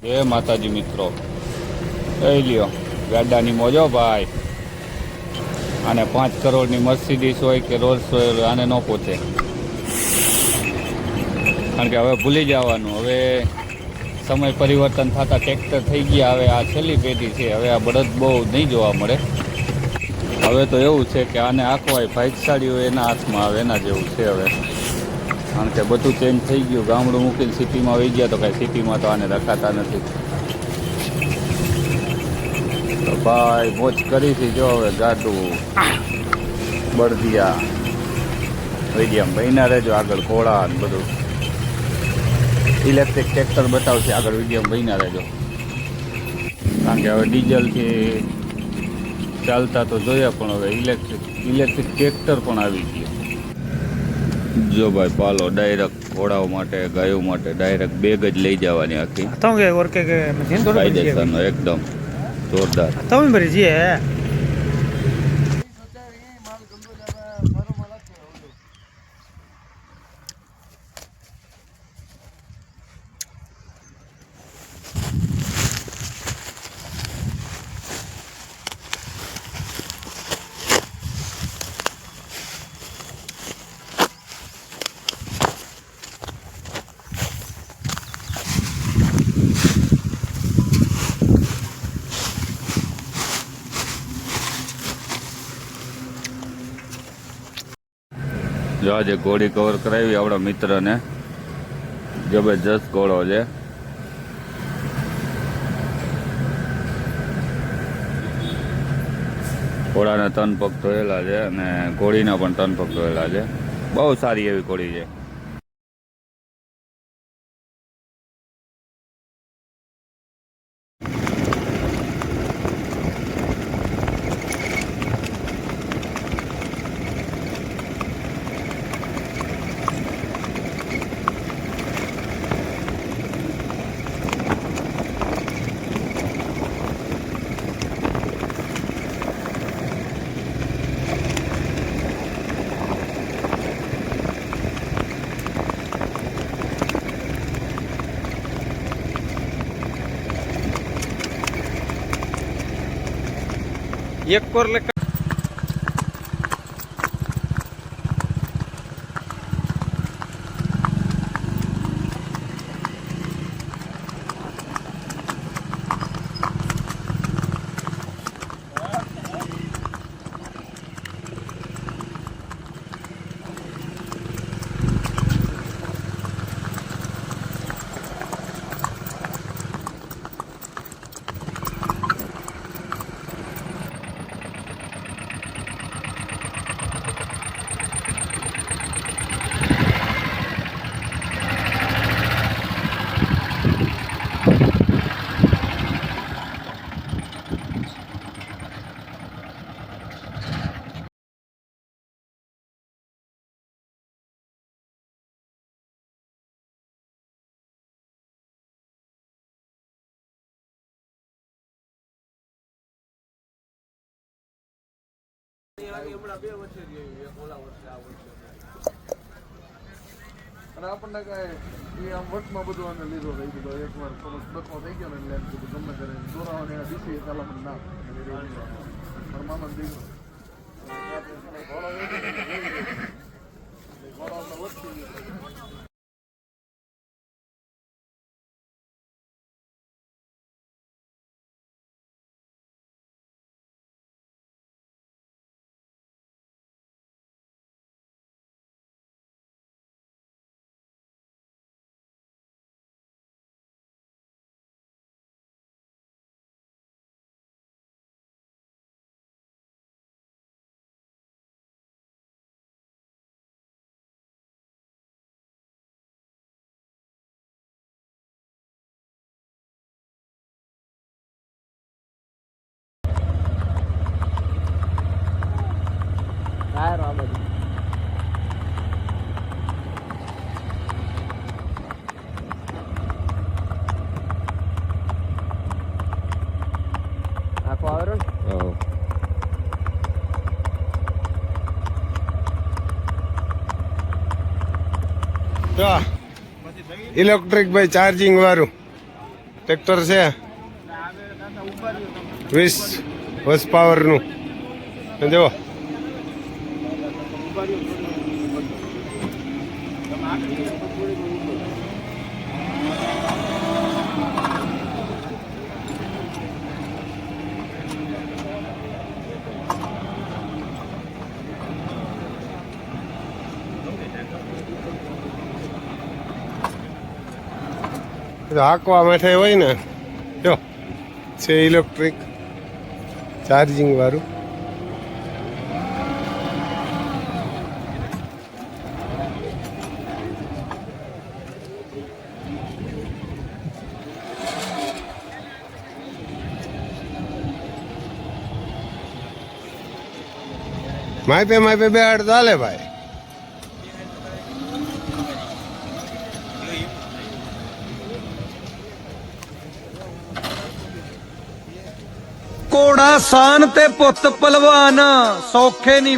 જય માતાજી મિત્રો, લઈ લ્યો ગાડાની મોજો ભાઈ. આને 5 કરોડની મર્સિડીઝ હોય કે રોલ્સ હોય, આને ન પહોંચે. કારણ કે હવે ભૂલી જવાનું, હવે સમય પરિવર્તન થતાં ટ્રેક્ટર થઈ ગયા. હવે આ છેલ્લી પેઢી છે, હવે આ બળદ બહુ નહીં જોવા મળે. હવે તો એવું છે કે આને આંકવાય ભાઈસાડી હોય એના હાથમાં આવે, એના જેવું છે હવે. કારણ કે બધું ચેન્જ થઈ ગયું. ગામડું મૂકીને સિટીમાં વહી ગયા તો કાંઈ સિટીમાં તો આને રખાતા નથી. તો ભાઈ મોજ કરી હતી. જો હવે ગાડું બળદિયા વહી ગયા. બહીના રહેજો આગળ ઘોડા ને બધું. ઇલેક્ટ્રિક ટ્રેક્ટર બતાવશે આગળ વિડીયો, બહીના રહેજો. કારણ કે હવે ડીઝલથી ચાલતા તો જોયા, પણ હવે ઇલેક્ટ્રિક ટ્રેક્ટર પણ આવી ગયું. જો ભાઈ પાલો ડાયરેક્ટ ઘોડાઓ માટે, ગાયો માટે ડાયરેક્ટ બેગ જ લઈ જવાની આખી. કાયદેસરનો એકદમ જોરદાર. તમે ભરી જઈએ જો આજે ઘોડી કવર કરાવી આપણા મિત્રને. જબરજસ્ત ઘોડો છે. ઘોડાના 3 પગ ધોયેલા છે અને ઘોડીના પણ 3 પગ ધોયેલા છે. બહુ સારી એવી ઘોડી છે. એક કોર લેખા આપણને કઈ આમ વટમાં બધું આને લીધો થઈ ગયો. એકવાર થોડોક બચવો થઈ ગયો ને એટલે એમ કીધું ગમે ત્યારે દોરાવાને દીધી ચાલામણ ના મારા મામા દીકરો ઇલેક્ટ્રિક ભાઈ ચાર્જિંગ વાળું ટ્રેક્ટર છે 20 હોર્સ પાવરનું જો હાંકવા માટે હોય ને જો છે ઇલેક્ટ્રિક ચાર્જિંગ વાળું માય પે બે આડ ચાલે ભાઈ ਕੋੜਾ ਸਾਨ ਤੇ ਪੁੱਤ ਪਹਿਲਵਾਨ ਸੌਖੇ ਨਹੀਂ